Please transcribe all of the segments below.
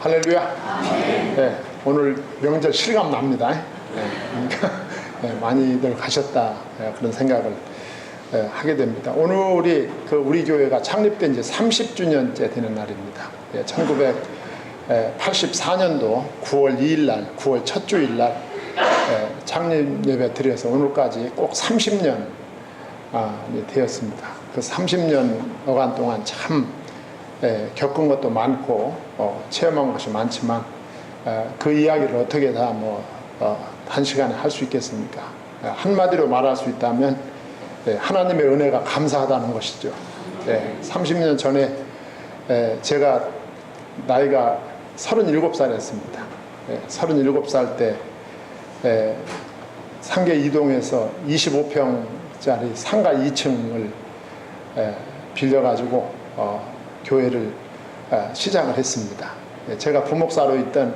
할렐루야. 네, 오늘 명절 실감 납니다. 네, 그러니까 많이들 가셨다 그런 생각을 하게 됩니다. 오늘이 우리 교회가 창립된 지 30주년째 되는 날입니다. 1984년도 9월 2일 날, 9월 첫 주일 날 창립 예배 드려서 오늘까지 꼭 30년 되었습니다. 그 30년여간 동안 참 겪은 것도 많고 체험한 것이 많지만 그 이야기를 어떻게 다 한 시간에 할 수 있겠습니까? 한마디로 말할 수 있다면 하나님의 은혜가 감사하다는 것이죠. 30년 전에 제가 나이가 37살이었습니다. 37살 때 상계 이동해서 25평짜리 상가 2층을 빌려가지고 교회를 시작을 했습니다. 제가 부목사로 있던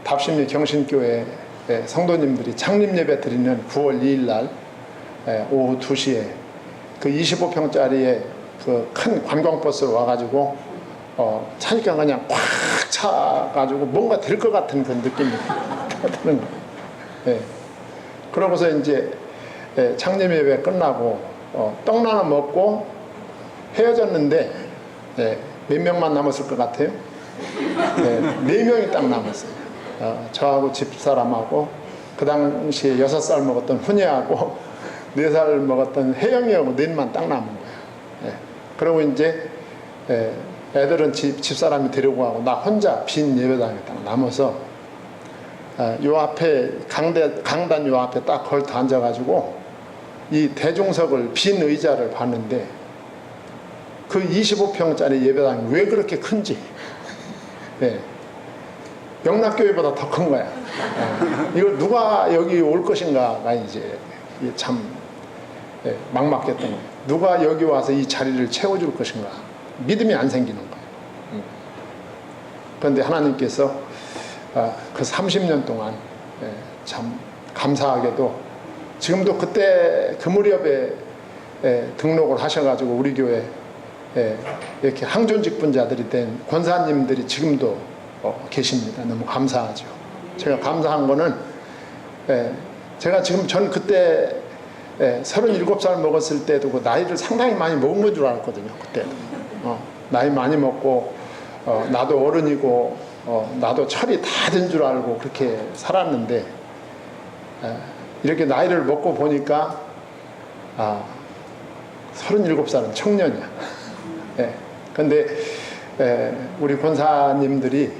답심리 경신교회 성도님들이 창립 예배 드리는 9월 2일 날 오후 2시에 그 25평짜리의 그 큰 관광버스로 와가지고 차니까 그냥 꽉 차가지고 뭔가 될 것 같은 그런 느낌이 드는 거예요. 그러고서 이제 창립 예배 끝나고 떡나나 먹고 헤어졌는데 몇 명만 남았을 것 같아요? 4명이 딱 남았어요. 저하고 집사람하고 그 당시에 6살 먹었던 훈이하고 4살 먹었던 혜영이하고 넷만 딱 남은 거예요. 그리고 이제 애들은 집사람이 데리고 가고 나 혼자 빈 예배당에 딱 남아서 요 앞에 강단 요 앞에 딱 걸터 앉아가지고 이 대중석을 빈 의자를 봤는데 그 25평짜리 예배당이 왜 그렇게 큰지 영락교회보다 더 큰 거야. 이걸 누가 여기 올 것인가가 이제 참 막막했던 거예요. 누가 여기 와서 이 자리를 채워줄 것인가 믿음이 안 생기는 거예요. 그런데 하나님께서 그 30년 동안 참 감사하게도 지금도 그때 그 무렵에 등록을 하셔가지고 우리 교회 이렇게 항존직 분자들이 된 권사님들이 지금도 계십니다. 너무 감사하죠. 제가 감사한 거는 제가 지금 전 그때 37살 먹었을 때도 그 나이를 상당히 많이 먹은 건 줄 알았거든요. 그때 나이 많이 먹고 나도 어른이고 나도 철이 다 된 줄 알고 그렇게 살았는데 이렇게 나이를 먹고 보니까 37살은 청년이야. 근데 우리 권사님들이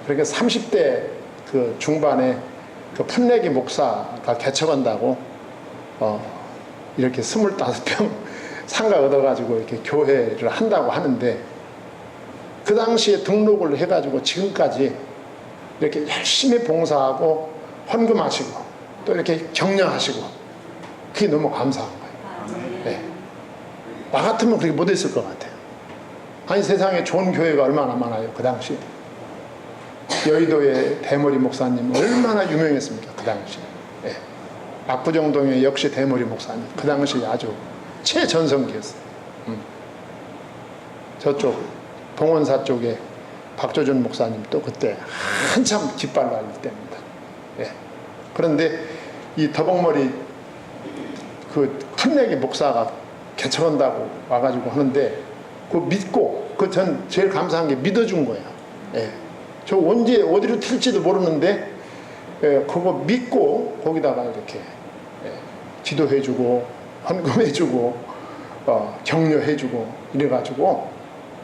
그렇게 30대 그 중반에 그 풋내기 목사가 개척한다고 이렇게 25평 상가 얻어가지고 이렇게 교회를 한다고 하는데 그 당시에 등록을 해가지고 지금까지 이렇게 열심히 봉사하고 헌금하시고 또 이렇게 격려하시고 그게 너무 감사한 거예요. 나 같으면 그렇게 못했을 것 같아요. 아니 세상에 좋은 교회가 얼마나 많아요. 그 당시에 여의도의 대머리 목사님 얼마나 유명했습니까. 그 당시에 압구정동의 역시 대머리 목사님 그 당시에 아주 최전성기였어요. 저쪽 봉원사 쪽에 박조준 목사님 또 그때 한참 깃발 날릴 때입니다. 그런데 이 더벅머리 그 풋내기 목사가 개척한다고 와가지고 하는데 그 믿고 전 제일 감사한 게 믿어준 거예요. 저 언제 어디로 튈지도 모르는데 그거 믿고 거기다가 이렇게 기도해주고 헌금해주고 격려해주고 이래가지고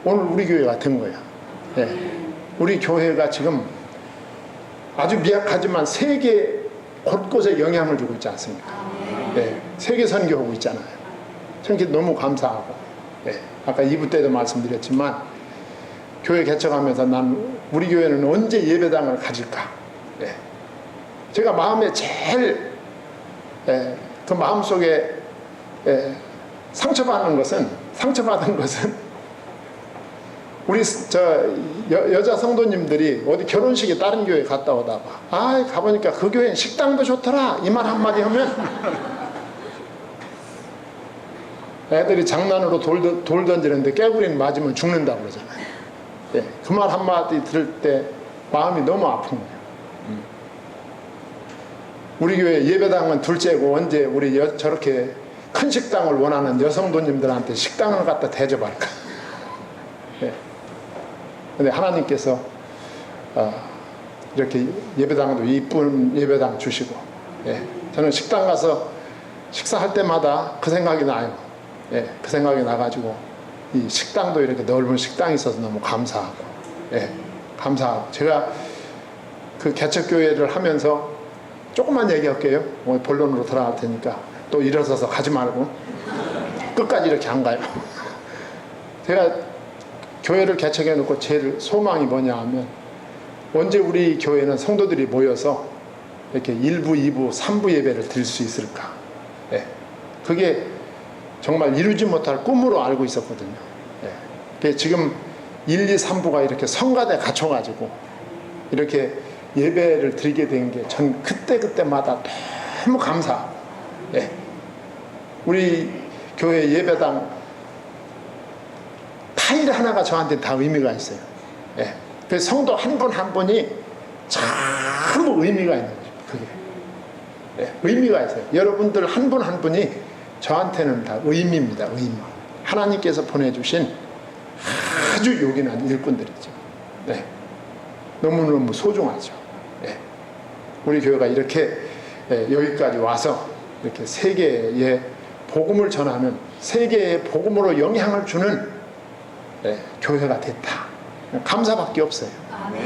오늘 우리 교회가 된 거야. 우리 교회가 지금 아주 미약하지만 세계 곳곳에 영향을 주고 있지 않습니까? 세계 선교하고 있잖아요. 저는 너무 감사하고 아까 2부 때도 말씀드렸지만 교회 개척하면서 난 우리 교회는 언제 예배당을 가질까? 제가 마음에 제일 그 마음속에 상처받은 것은 우리 여자 성도님들이 어디 결혼식에 다른 교회 갔다 오다가 가보니까 그 교회는 식당도 좋더라 이 말 한마디 하면 애들이 장난으로 돌 던지는데 깨구리는 맞으면 죽는다고 그러잖아요. 예, 그 말 한마디 들을 때 마음이 너무 아픈 거예요. 우리 교회 예배당은 둘째고 언제 우리 저렇게 큰 식당을 원하는 여성도님들한테 식당을 갖다 대접할까. 예. 근데 하나님께서 이렇게 예배당도 이쁜 예배당 주시고, 예. 저는 식당 가서 식사할 때마다 그 생각이 나요. 예. 그 생각이 나가지고 이 식당도 이렇게 넓은 식당이 있어서 너무 감사하고, 예. 감사하고. 제가 그 개척교회를 하면서 조금만 얘기할게요. 오늘 본론으로 들어갈 테니까 또 일어서서 가지 말고 끝까지 이렇게 안 가요. 제가 교회를 개척해 놓고 제일 소망이 뭐냐 하면, 언제 우리 교회는 성도들이 모여서 이렇게 1부, 2부, 3부 예배를 드릴 수 있을까. 예. 그게 정말 이루지 못할 꿈으로 알고 있었거든요. 예. 지금 1, 2, 3부가 이렇게 성가대 갖춰가지고 이렇게 예배를 드리게 된 게 전 그때마다 너무 감사하고, 예. 우리 교회 예배당 타일 하나가 저한테 다 의미가 있어요. 예. 그래서 성도 한 분 한 분이 전부 의미가 있는 거죠. 그게. 예. 의미가 있어요. 여러분들 한 분 한 분이 저한테는 다 의미입니다. 의미. 하나님께서 보내주신 아주 요긴한 일꾼들이죠. 네. 너무너무 소중하죠. 예. 우리 교회가 이렇게 여기까지 와서 이렇게 세계에 복음을 전하는, 세계에 복음으로 영향을 주는 교회가 됐다. 감사밖에 없어요.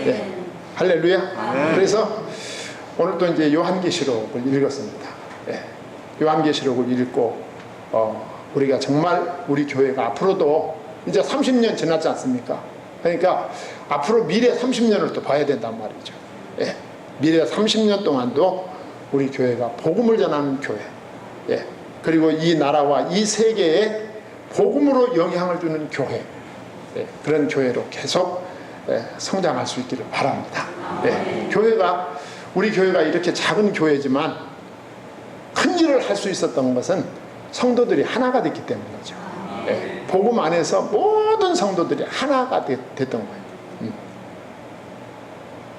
예. 할렐루야. 아멘. 그래서 오늘 또 이제 요한계시록을 읽었습니다. 예. 요한계시록을 읽고 우리가 정말 우리 교회가 앞으로도 이제 30년 지났지 않습니까? 그러니까 앞으로 미래 30년을 또 봐야 된단 말이죠. 예. 미래 30년 동안도 우리 교회가 복음을 전하는 교회, 예. 그리고 이 나라와 이 세계에 복음으로 영향을 주는 교회, 예. 그런 교회로 계속 성장할 수 있기를 바랍니다. 예. 교회가, 우리 교회가 이렇게 작은 교회지만 큰 일을 할 수 있었던 것은 성도들이 하나가 됐기 때문이죠. 예. 복음 안에서 모든 성도들이 하나가 됐던 거예요.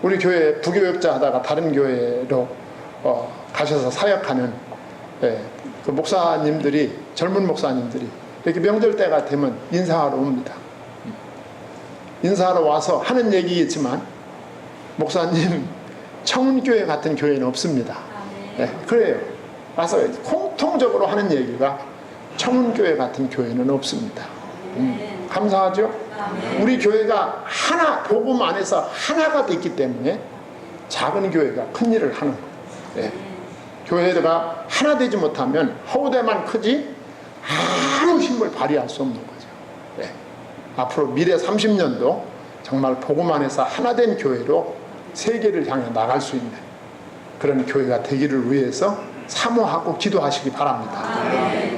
우리 교회 부교역자 하다가 다른 교회로 가셔서 사역하는 그 목사님들이, 젊은 목사님들이 이렇게 명절 때가 되면 인사하러 옵니다. 인사하러 와서 하는 얘기겠지만, 목사님, 청운교회 같은 교회는 없습니다. 네, 그래요. 와서 공통적으로 하는 얘기가 청운교회 같은 교회는 없습니다. 감사하죠? 우리 교회가 하나, 복음 안에서 하나가 됐기 때문에 작은 교회가 큰 일을 하는 거예요. 네. 교회가 하나 되지 못하면 허우대만 크지 아무 힘을 발휘할 수 없는 거죠. 네. 앞으로 미래 30년도 정말 복음 안에서 하나된 교회로 세계를 향해 나갈 수 있는 그런 교회가 되기를 위해서 사모하고 기도하시기 바랍니다.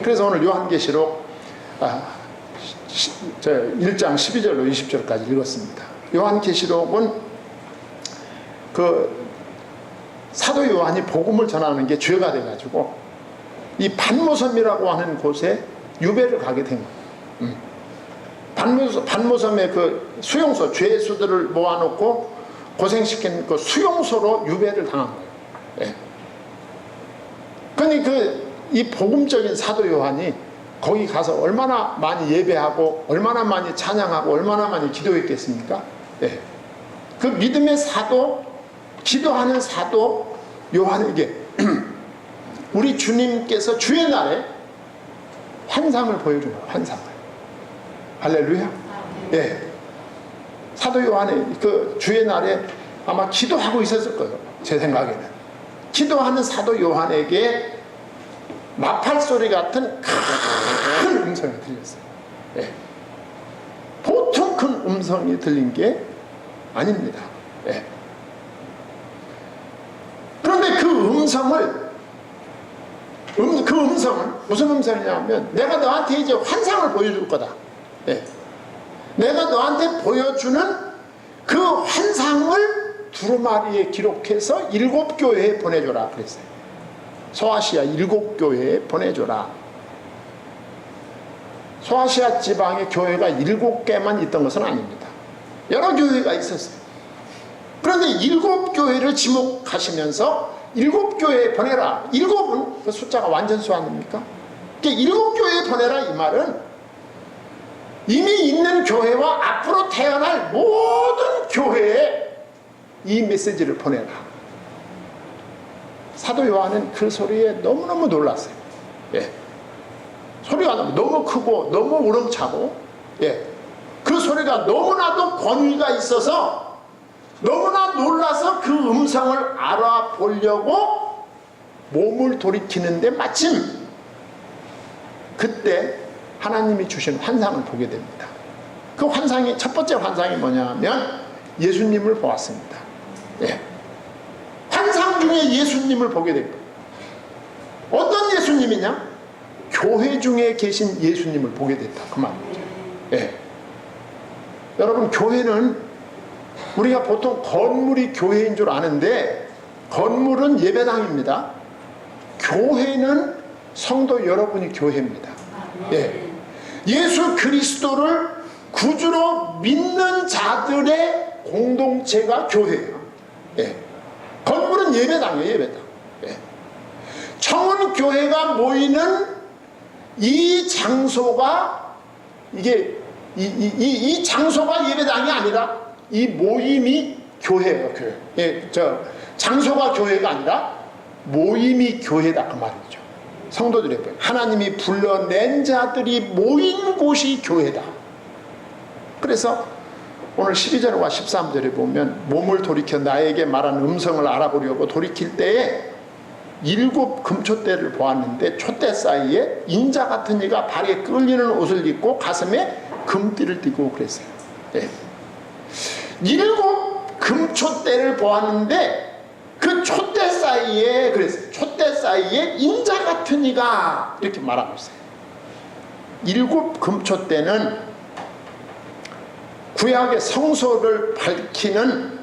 그래서 오늘 요한계시록 1장 12절로 20절까지 읽었습니다. 요한계시록은 그 사도 요한이 복음을 전하는 게 죄가 돼가지고 이 반모섬이라고 하는 곳에 유배를 가게 된 거예요. 반모섬의 그 수용소, 죄수들을 모아놓고 고생시킨 그 수용소로 유배를 당한 거예요. 예. 그러니 이 복음적인 사도 요한이 거기 가서 얼마나 많이 예배하고 얼마나 많이 찬양하고 얼마나 많이 기도했겠습니까? 예. 그 믿음의 사도, 기도하는 사도 요한에게 우리 주님께서 주의 날에 환상을 보여줘요. 환상을. 할렐루야. 예. 사도 요한의 그 주의 날에 아마 기도하고 있었을 거예요. 제 생각에는. 기도하는 사도 요한에게 나팔 소리 같은 큰 음성이 들렸어요. 예. 보통 큰 음성이 들린 게 아닙니다. 예. 그런데 그 음성은 무슨 음성이냐면, 내가 너한테 이제 환상을 보여줄 거다. 예. 내가 너한테 보여주는 그 환상을 두루마리에 기록해서 7교회에 보내줘라 그랬어요. 소아시아 7교회에 보내줘라. 소아시아 지방의 교회가 7개만 있던 것은 아닙니다. 여러 교회가 있었어요. 그런데 7교회를 지목하시면서 7교회에 보내라. 7은 그 숫자가 완전수 아닙니까? 7교회에 보내라 이 말은 이미 있는 교회와 앞으로 태어날 모든 교회에 이 메시지를 보내라. 사도 요한은 그 소리에 너무너무 놀랐어요. 예. 소리가 너무 크고 너무 우렁차고, 예. 그 소리가 너무나도 권위가 있어서 너무나 놀라서 그 음성을 알아보려고 몸을 돌이키는데 마침 그때 하나님이 주신 환상을 보게 됩니다. 그 환상이, 첫 번째 환상이 뭐냐면 예수님을 보았습니다. 예. 환상 중에 예수님을 보게 됩니다. 어떤 예수님이냐? 교회 중에 계신 예수님을 보게 됐다. 그 말이죠. 예. 여러분, 교회는 우리가 보통 건물이 교회인 줄 아는데 건물은 예배당입니다. 교회는 성도 여러분이 교회입니다. 예. 예수 그리스도를 구주로 믿는 자들의 공동체가 교회예요. 예. 건물은 예배당이에요. 예배당. 예. 청운교회가 모이는 이 장소가, 이게 이 장소가 예배당이 아니라 이 모임이 교회예요. 교회. 예, 장소가 교회가 아니라 모임이 교회다 그 말이죠. 성도들의 교회. 하나님이 불러낸 자들이 모인 곳이 교회다. 그래서 오늘 12절과 13절에 보면 몸을 돌이켜 나에게 말한 음성을 알아보려고 돌이킬 때에 7 금촛대를 보았는데 촛대 사이에 인자 같은 이가 발에 끌리는 옷을 입고 가슴에 금띠를 띠고 그랬어요. 예. 7 금촛대를 보았는데 그 촛대 사이에, 그랬어요. 촛대 사이에 인자 같은 이가, 이렇게 말하고 있어요. 7 금촛대는 구약의 성소를 밝히는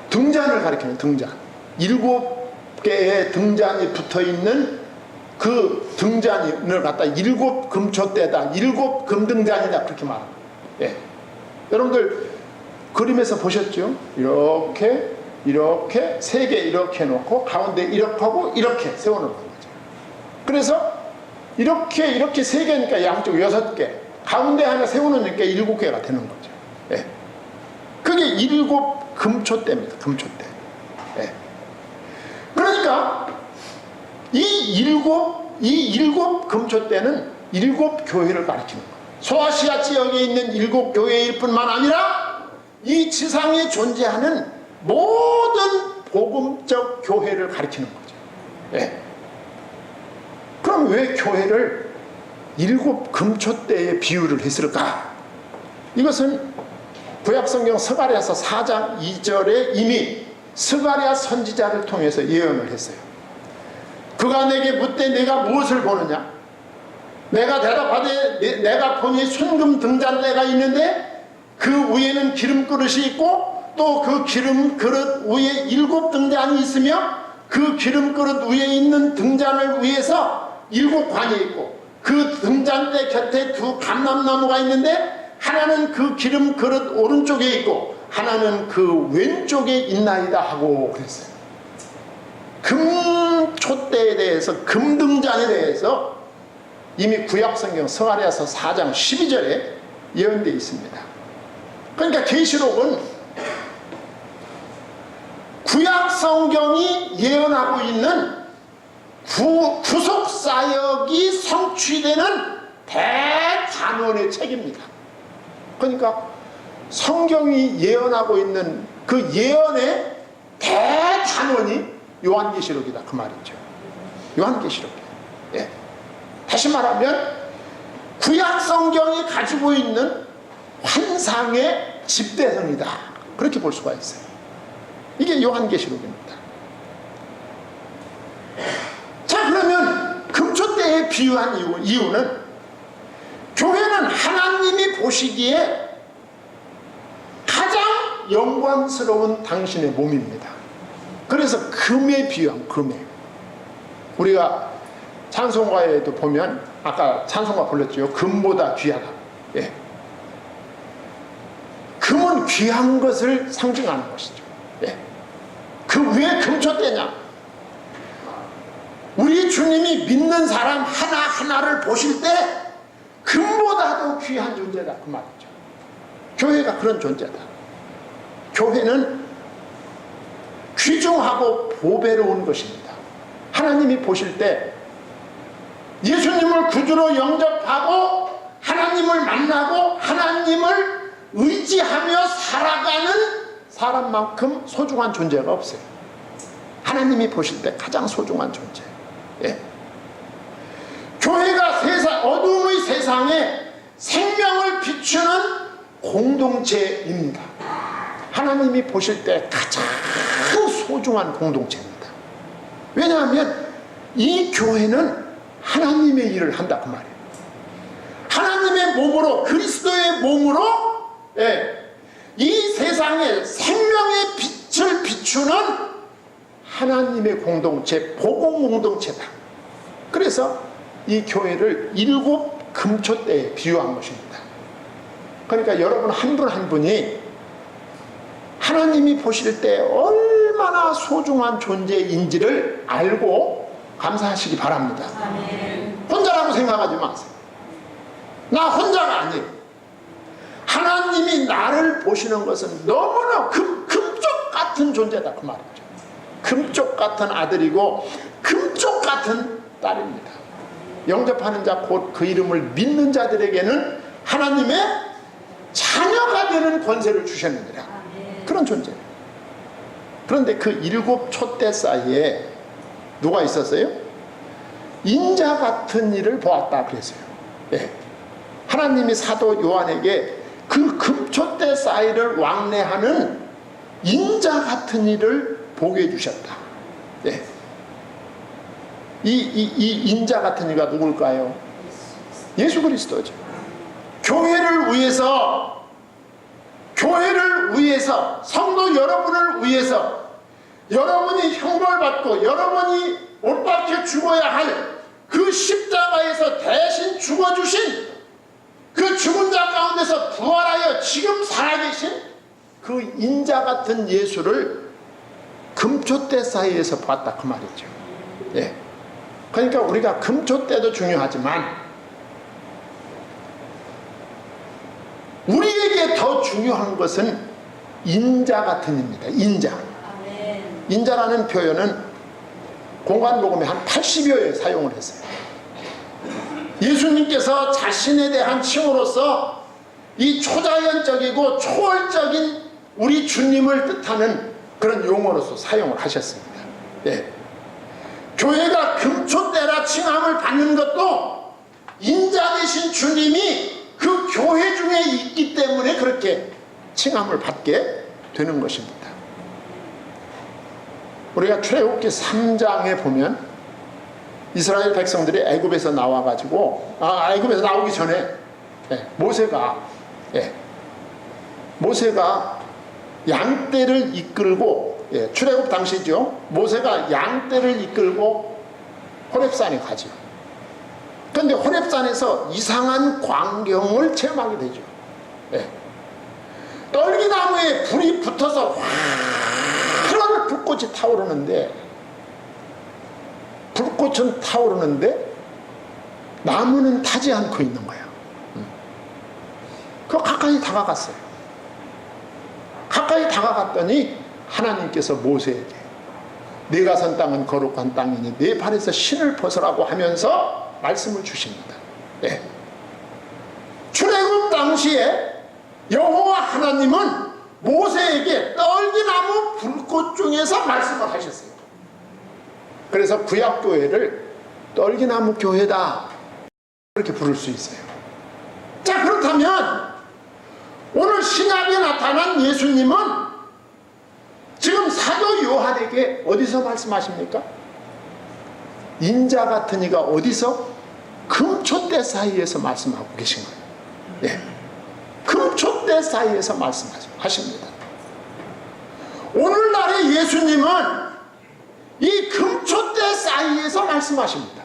등잔을 가리키는 등잔. 7개의 등잔이 붙어있는 그 등잔을 갖다 7 금촛대다, 7 금등잔이다, 그렇게 말합니다. 예. 여러분들 그림에서 보셨죠? 이렇게 3개 이렇게 놓고 가운데 이렇게 하고 이렇게 세워놓는 거죠. 그래서 이렇게 3개니까 양쪽 6개, 가운데 하나 세워놓으니까 7개가 되는 거죠. 예. 그게 7 금촛대입니다. 금촛대. 예. 그러니까 이 7 금촛대는 7 교회를 가리키는 거예요. 소아시아 지역에 있는 7 교회일 뿐만 아니라 이 지상에 존재하는 모든 복음적 교회를 가리키는 거죠. 예. 그럼 왜 교회를 7 금촛대에 비유를 했을까? 이것은 구약성경 스가랴서 4장 2절에 이미 스가랴 선지자를 통해서 예언을 했어요. 그가 내게 묻되 내가 무엇을 보느냐? 내가 대답하되 내가 보니 순금 등잔대가 있는데 그 위에는 기름 그릇이 있고 또 그 기름 그릇 위에 7 등잔이 있으며 그 기름 그릇 위에 있는 등잔을 위해서 7 관이 있고 그 등잔대 곁에 2 감람나무가 있는데 하나는 그 기름 그릇 오른쪽에 있고 하나는 그 왼쪽에 있나이다 하고 그랬어요. 금촛대에 대해서, 금등잔에 대해서 이미 구약성경 스가랴서 4장 12절에 예언되어 있습니다. 그러니까 계시록은 구약성경이 예언하고 있는 구속사역이 성취되는 대단원의 책입니다. 그러니까 성경이 예언하고 있는 그 예언의 대단원이 요한계시록이다 그 말이죠. 요한계시록이에요. 예. 다시 말하면 구약성경이 가지고 있는 환상의 집대성이다, 그렇게 볼 수가 있어요. 이게 요한계시록입니다. 자, 그러면 금촛대에 비유한 이유는 교회는 하나님이 보시기에 가장 영광스러운 당신의 몸입니다. 그래서 금에 비유한, 금에. 우리가 찬송가에도 보면 아까 찬송가 불렀죠. 금보다 귀하다. 예. 금은 귀한 것을 상징하는 것이죠. 예. 그 왜 금초대냐? 우리 주님이 믿는 사람 하나하나를 보실 때 금보다도 귀한 존재다 그 말이죠. 교회가 그런 존재다. 교회는 귀중하고 보배로운 것입니다. 하나님이 보실 때 예수님을 구주로 영접하고 하나님을 만나고 하나님을 의지하며 살아가는 사람만큼 소중한 존재가 없어요. 하나님이 보실 때 가장 소중한 존재. 예. 교회가 어둠의 세상에 생명을 비추는 공동체입니다. 하나님이 보실 때 가장 소중한 공동체입니다. 왜냐하면 이 교회는 하나님의 일을 한다 그 말이에요. 하나님의 몸으로, 그리스도의 몸으로, 예, 이 세상에 생명의 빛을 비추는 하나님의 공동체, 복음 공동체다. 그래서 이 교회를 7 금초대에 비유한 것입니다. 그러니까 여러분 한 분 한 분이 하나님이 보실 때 얼마나 소중한 존재인지를 알고 감사하시기 바랍니다. 혼자라고 생각하지 마세요. 나 혼자가 아니에요. 하나님이 나를 보시는 것은 너무나 금쪽 같은 존재다 그 말이죠. 금쪽 같은 아들이고 금쪽 같은 딸입니다. 영접하는 자 곧 그 이름을 믿는 자들에게는 하나님의 자녀가 되는 권세를 주셨느니라. 그런 존재예요. 그런데 그 7 촛대 사이에 누가 있었어요? 인자 같은 일을 보았다 그랬어요. 예. 하나님이 사도 요한에게 그 금촛대 사이를 왕래하는 인자 같은 일을 보게 해주셨다. 예. 이 인자 같은 이가 누굴까요? 예수 그리스도죠. 교회를 위해서 성도 여러분을 위해서 여러분이 형벌받고 여러분이 못 박혀 죽어야 할 그 십자가에서 대신 죽어주신 그 죽은 자 가운데서 부활하여 지금 살아계신 그 인자 같은 예수를 금초대 사이에서 봤다 그 말이죠. 예. 그러니까 우리가 금초대도 중요하지만 우리에게 더 중요한 것은 인자 같은 입니다. 인자. 인자라는 표현은 공관복음에 한 80여 회 사용을 했어요. 예수님께서 자신에 대한 칭호로서 이 초자연적이고 초월적인 우리 주님을 뜻하는 그런 용어로서 사용을 하셨습니다. 예. 교회가 금초대라 칭함을 받는 것도 인자 되신 주님이 그 교회 중에 있기 때문에 그렇게 칭함을 받게 되는 것입니다. 우리가 출애굽기 3장에 보면 이스라엘 백성들이 애굽에서 나와가지고 애굽에서 나오기 전에 모세가 양떼를 이끌고 출애굽 당시죠. 모세가 양떼를 이끌고 호렙산에 가죠. 그런데 호렙산에서 이상한 광경을 체험하게 되죠. 떨기나무에 불이 붙어서 환한 불꽃이 타오르는데 불꽃은 타오르는데 나무는 타지 않고 있는 거야. 그 가까이 다가갔어요. 가까이 다가갔더니 하나님께서 모세에게 네가 선 땅은 거룩한 땅이니 네 발에서 신을 벗으라고 하면서 말씀을 주십니다. 네. 출애굽 당시에 여호와 하나님은 모세에게 떨기나무 불꽃 중에서 말씀을 하셨어요. 그래서 구약교회를 떨기나무 교회다 그렇게 부를 수 있어요. 자, 그렇다면 오늘 신약에 나타난 예수님은 지금 사도 요한에게 어디서 말씀하십니까? 인자 같은 이가 어디서? 금초대 사이에서 말씀하고 계신 거예요. 예. 금초대 사이에서 말씀하십니다. 오늘날의 예수님은 이 금초대 사이에서 말씀하십니다.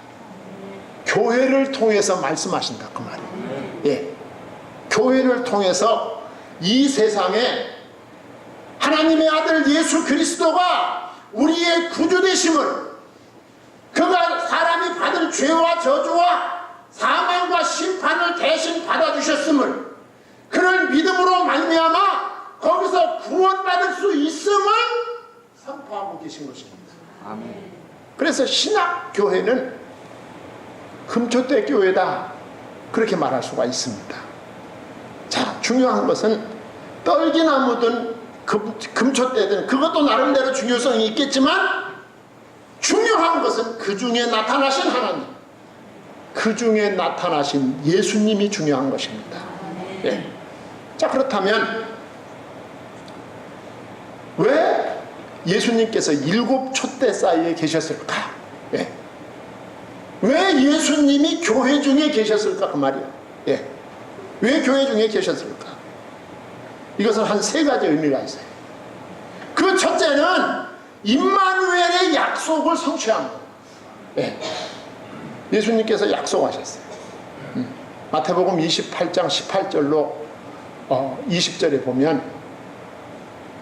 교회를 통해서 말씀하신다 그 말이에요. 예. 교회를 통해서 이 세상에 하나님의 아들 예수 그리스도가 우리의 구주 되심을, 그가 사람이 받을 죄와 저주와 사망과 심판을 대신 받아주셨음을, 그를 믿음으로 말미암아 거기서 구원받을 수 있음을 선포하고 계신 것입니다. 아멘. 그래서 신학교회는 금초대 교회다, 그렇게 말할 수가 있습니다. 자, 중요한 것은 떨기나무든 금초대든 그것도 나름대로 중요성이 있겠지만, 중요한 것은 그 중에 나타나신 하나님, 그 중에 나타나신 예수님이 중요한 것입니다. 예. 자, 그렇다면 왜 예수님께서 7 촛대 사이에 계셨을까? 예. 왜 예수님이 교회 중에 계셨을까? 그 말이에요. 예. 왜 교회 중에 계셨을까? 이것은 한 3가지 의미가 있어요. 그 첫째는 임마누엘의 약속을 성취합니다. 예. 예수님께서 약속하셨어요. 마태복음 28장 18절로 20절에 보면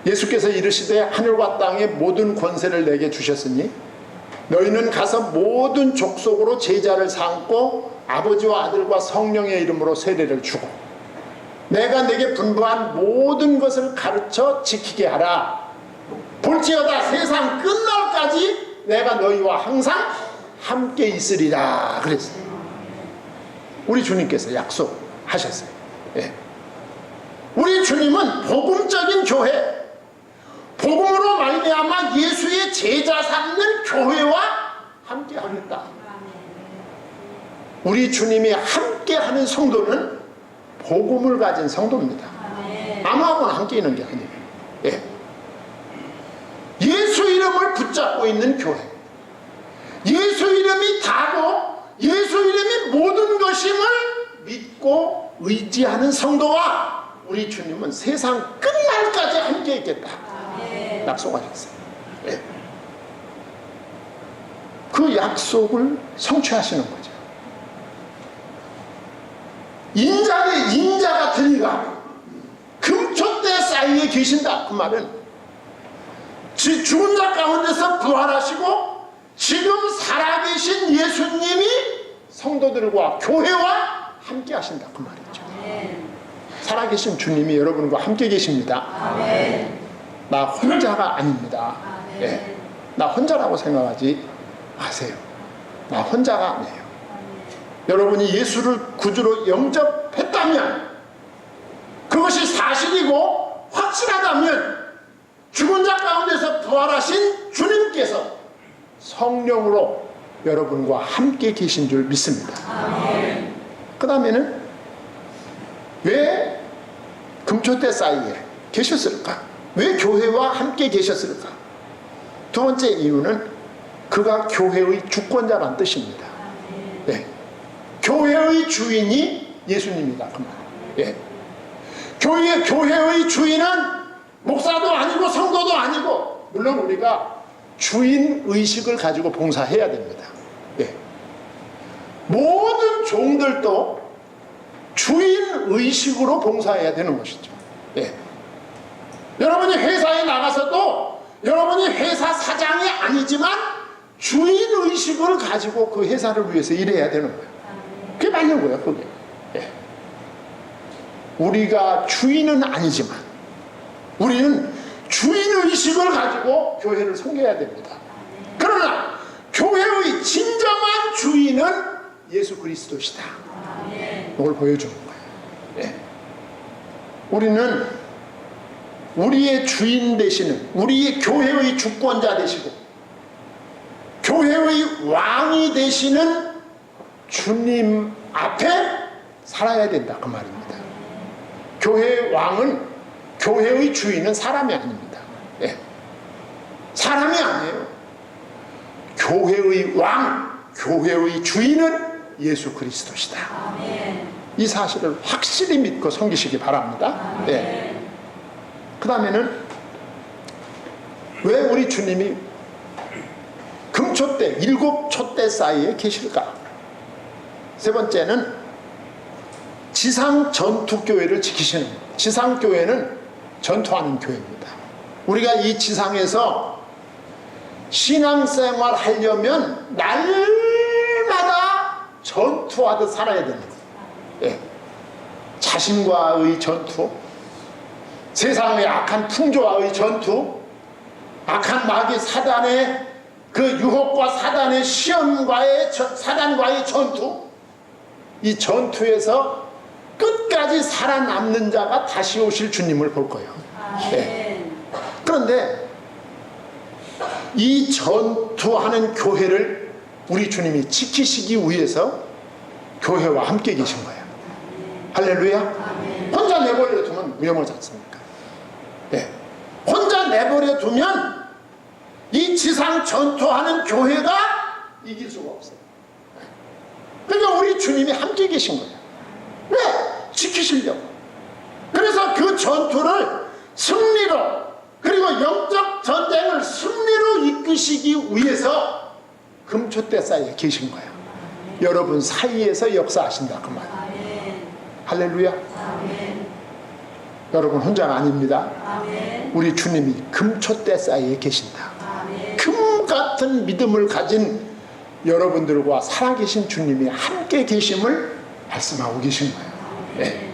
예수께서 이르시되 하늘과 땅의 모든 권세를 내게 주셨으니 너희는 가서 모든 족속으로 제자를 삼고 아버지와 아들과 성령의 이름으로 세례를 주고 내가 내게 분부한 모든 것을 가르쳐 지키게 하라. 볼지어다 세상 끝날까지 내가 너희와 항상 함께 있으리라 그랬어요. 우리 주님께서 약속하셨어요. 예. 우리 주님은 복음적인 교회, 복음으로 말미암아 예수의 제자 삼는 교회와 함께 하겠다. 우리 주님이 함께하는 성도는 복음을 가진 성도입니다. 아무하고나 함께 있는 게 아니에요. 예. 예수 이름을 붙잡고 있는 교회, 예수 이름이 다고 예수 이름이 모든 것임을 믿고 의지하는 성도와 우리 주님은 세상 끝날까지 함께 있겠다 약속하셨어요. 예. 그 약속을 성취하시는 거죠. 인자 같은 이가 금초대 사이에 계신다. 그 말은 죽은 자 가운데서 부활하시고 지금 살아계신 예수님이 성도들과 교회와 함께 하신다. 그 말이죠. 살아계신 주님이 여러분과 함께 계십니다. 나 혼자가 아닙니다. 예. 나 혼자라고 생각하지 마세요. 나 혼자가 아니에요. 여러분이 예수를 구주로 영접했다면, 그것이 사실이고 확실하다면 죽은 자 가운데서 부활하신 주님께서 성령으로 여러분과 함께 계신 줄 믿습니다. 그 다음에는 왜 금초대 사이에 계셨을까? 왜 교회와 함께 계셨을까? 2번째 이유는 그가 교회의 주권자란 뜻입니다. 예. 교회의 주인이 예수님이다. 그 말. 예. 교회의 주인은 목사도 아니고 성도도 아니고, 물론 우리가 주인 의식을 가지고 봉사해야 됩니다. 예. 모든 종들도 주인 의식으로 봉사해야 되는 것이죠. 예. 여러분이 회사에 나가서도 여러분이 회사 사장이 아니지만 주인 의식을 가지고 그 회사를 위해서 일해야 되는 거예요. 그게 맞는 거예요, 그게. 예. 우리가 주인은 아니지만 우리는 주인 의식을 가지고 교회를 섬겨야 됩니다. 그러나 교회의 진정한 주인은 예수 그리스도시다. 이걸 보여주는 거예요. 예. 우리는 우리의 주인 되시는, 우리의 교회의 주권자 되시고 교회의 왕이 되시는 주님 앞에 살아야 된다. 그 말입니다. 교회의 왕은, 교회의 주인은 사람이 아닙니다. 예. 사람이 아니에요. 교회의 왕, 교회의 주인은 예수 그리스도시다. 이 사실을 확실히 믿고 섬기시기 바랍니다. 예. 그 다음에는 왜 우리 주님이 금초대, 7 촛대 사이에 계실까? 3번째는 지상 전투교회를 지키시는, 지상교회는 전투하는 교회입니다. 우리가 이 지상에서 신앙생활 하려면 날마다 전투하듯 살아야 되는 거예요. 예. 자신과의 전투, 세상의 악한 풍조와의 전투, 악한 마귀 사단의 그 유혹과 사단의 시험과의 사단과의 전투, 이 전투에서 끝까지 살아남는 자가 다시 오실 주님을 볼 거예요. 네. 그런데 이 전투하는 교회를 우리 주님이 지키시기 위해서 교회와 함께 계신 거예요. 할렐루야. 혼자 내버려 두면 위험하지 않습니까? 네. 혼자 내버려 두면 이 지상 전투하는 교회가 이길 수가 없어요. 그러니까 우리 주님이 함께 계신 거예요. 왜? 지키시려고. 그래서 그 전투를 승리로, 그리고 영적 전쟁을 승리로 이끄시기 위해서 금초대 사이에 계신 거예요. 여러분 사이에서 역사하신다 그 말이에요. 할렐루야. 여러분 혼자가 아닙니다. 우리 주님이 금초대 사이에 계신다. 금 같은 믿음을 가진 여러분들과 살아계신 주님이 함께 계심을 말씀하고 계신 거예요. 네.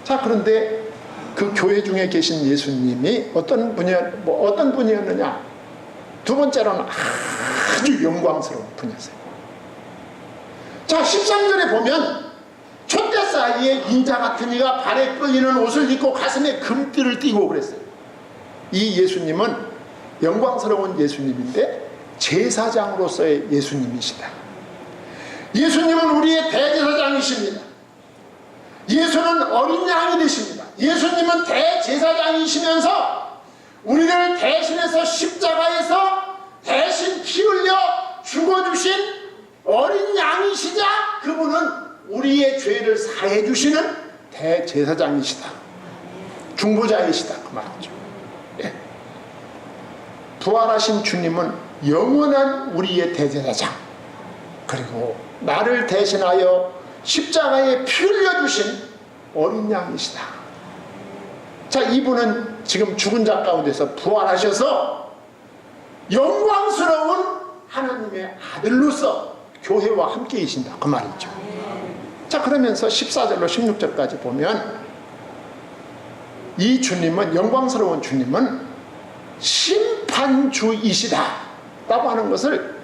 자, 그런데 그 교회 중에 계신 예수님이 어떤 분이었느냐? 두 번째로는 아주 영광스러운 분이었어요. 자, 13절에 보면 촛대 사이에 인자 같은 이가 발에 끌리는 옷을 입고 가슴에 금띠를 띠고 그랬어요. 이 예수님은 영광스러운 예수님인데 제사장으로서의 예수님이시다. 예수님은 우리의 대제사장이십니다. 예수는 어린 양이 되십니다. 예수님은 대제사장이시면서 우리를 대신해서 십자가에서 대신 피 흘려 죽어주신 어린 양이시자 그분은 우리의 죄를 사해 주시는 대제사장이시다. 중보자이시다 그 말이죠. 예. 부활하신 주님은 영원한 우리의 대제사장, 그리고 나를 대신하여 십자가에 피 흘려주신 어린 양이시다. 자, 이분은 지금 죽은 자 가운데서 부활하셔서 영광스러운 하나님의 아들로서 교회와 함께 계신다 그 말이죠. 자, 그러면서 14절로 16절까지 보면 이 주님은, 영광스러운 주님은 심판주이시다 라고 하는 것을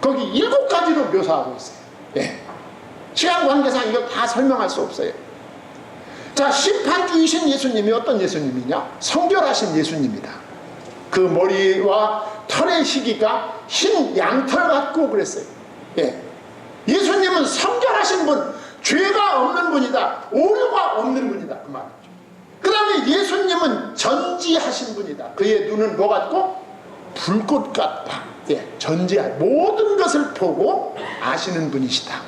거기 7가지로 묘사하고 있어요. 예. 시간 관계상 이걸 다 설명할 수 없어요. 자, 심판주이신 예수님이 어떤 예수님이냐? 성결하신 예수님이다. 그 머리와 털의 희기가 흰 양털 같고 그랬어요. 예. 예수님은 성결하신 분, 죄가 없는 분이다, 오류가 없는 분이다 그 말이죠. 그 다음에 예수님은 전지하신 분이다. 그의 눈은 뭐 같고? 불꽃 같다. 예, 전지한 모든 것을 보고 아시는 분이시다.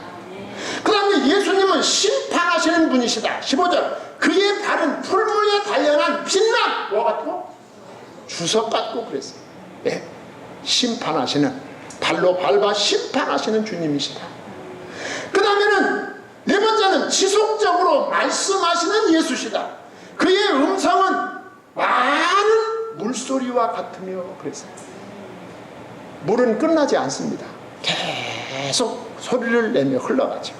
그 다음에 예수님은 심판하시는 분이시다. 15절, 그의 발은 풀무에 단련한 빛난 뭐 같고? 주석 같고 그랬어요. 예, 심판하시는, 발로 밟아 심판하시는 주님이시다. 그 다음에는 네 번째는 지속적으로 말씀하시는 예수시다. 그의 음성은 많은 물소리와 같으며 그랬어요. 물은 끝나지 않습니다. 계속 소리를 내며 흘러가죠.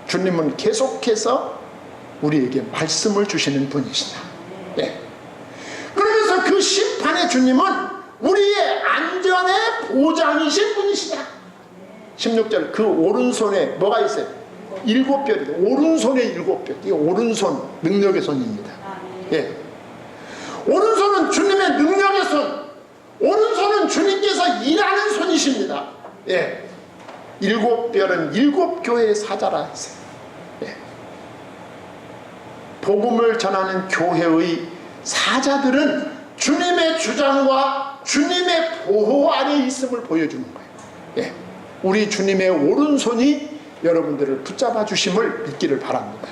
주님은 계속해서 우리에게 말씀을 주시는 분이시다. 네. 그러면서 그 심판의 주님은 우리의 안전의 보장이신 분이시다. 16절, 그 오른손에 뭐가 있어요? 7뼈입니다. 오른손에 7뼈. 이 오른손, 능력의 손입니다. 예. 오른손은 주님의 능력의 손, 오른손은 주님께서 일하는 손이십니다. 예. 7뼈는 7교회의 사자라 했어요. 예. 복음을 전하는 교회의 사자들은 주님의 주장과 주님의 보호 아래 있음을 보여주는 거예요. 예. 우리 주님의 오른손이 여러분들을 붙잡아 주심을 믿기를 바랍니다.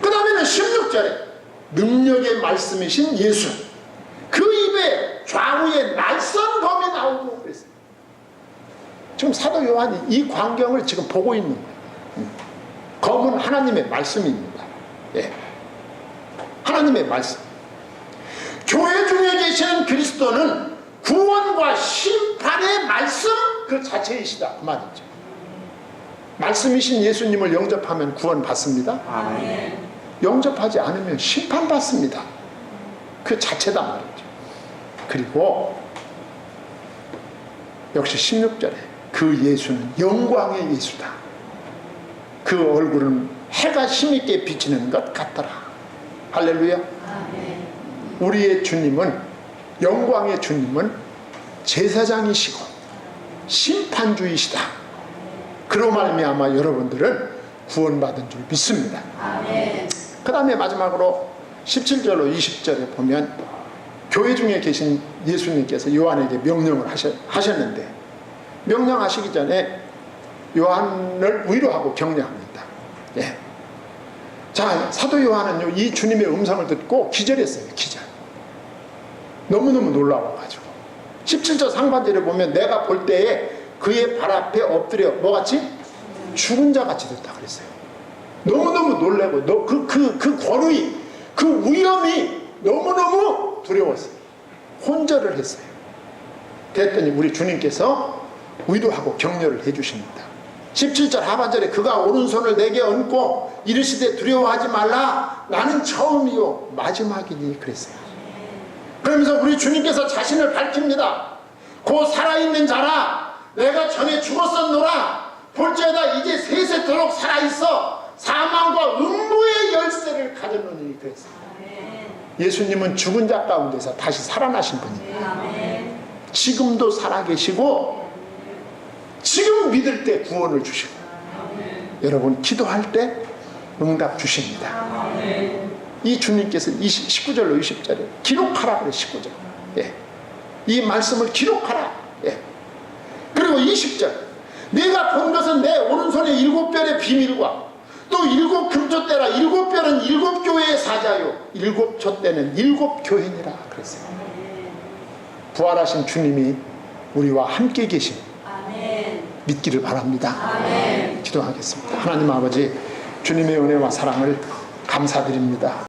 그 다음에는 16절에 능력의 말씀이신 예수, 그 입에 좌우에 날선 검이 나오고 그랬어요. 지금 사도 요한이 이 광경을 지금 보고 있는 거예요. 검은 하나님의 말씀입니다. 예. 하나님의 말씀. 교회 중에 계시는 그리스도는 구원과 심판의 말씀 그 자체이시다 그 말이죠. 말씀이신 예수님을 영접하면 구원 받습니다. 아멘. 영접하지 않으면 심판 받습니다. 그 자체다 말이죠. 그리고 역시 16절에 그 예수는 영광의 예수다. 그 얼굴은 해가 힘있게 비치는 것 같더라. 할렐루야. 아멘. 우리의 주님은, 영광의 주님은 제사장이시고 심판주이시다. 그로 말미암아 여러분들은 구원받은 줄 믿습니다. 아멘. 그 다음에 마지막으로 17절로 20절에 보면 교회 중에 계신 예수님께서 요한에게 명령을 하셨는데, 명령하시기 전에 요한을 위로하고 격려합니다. 예. 자, 사도 요한은요, 이 주님의 음성을 듣고 기절했어요. 기절. 너무너무 놀라워가지고 17절 상반절에 보면 내가 볼 때에 그의 발 앞에 엎드려 뭐같이? 죽은 자같이 됐다 그랬어요. 너무너무 놀라고 그 권위, 그 위험이 너무너무 두려웠어요. 혼절을 했어요. 그랬더니 우리 주님께서 위로하고 격려를 해주십니다. 17절 하반절에 그가 오른손을 내게 얹고 이르시되 두려워하지 말라 나는 처음이요 마지막이니 그랬어요. 그러면서 우리 주님께서 자신을 밝힙니다. 곧 살아있는 자라 내가 전에 죽었었노라 볼지어다 이제 세세토록 살아있어 사망과 음부의 열쇠를 가졌노니 그랬어요. 예수님은 죽은 자 가운데서 다시 살아나신 분입니다. 지금도 살아계시고 지금 믿을 때 구원을 주시고 여러분 기도할 때 응답 주십니다. 이 주님께서 19절로 20절에 기록하라 그래. 19절. 예. 이 말씀을 기록하라. 예. 그리고 20절 내가 본 것은 내 오른손의 7별의 비밀과 또 7 금촛대라. 7별은 7 교회의 사자요 7 촛대는 7 교회니라 그랬어요. 부활하신 주님이 우리와 함께 계심 믿기를 바랍니다. 아멘. 기도하겠습니다. 하나님 아버지, 주님의 은혜와 사랑을 감사드립니다.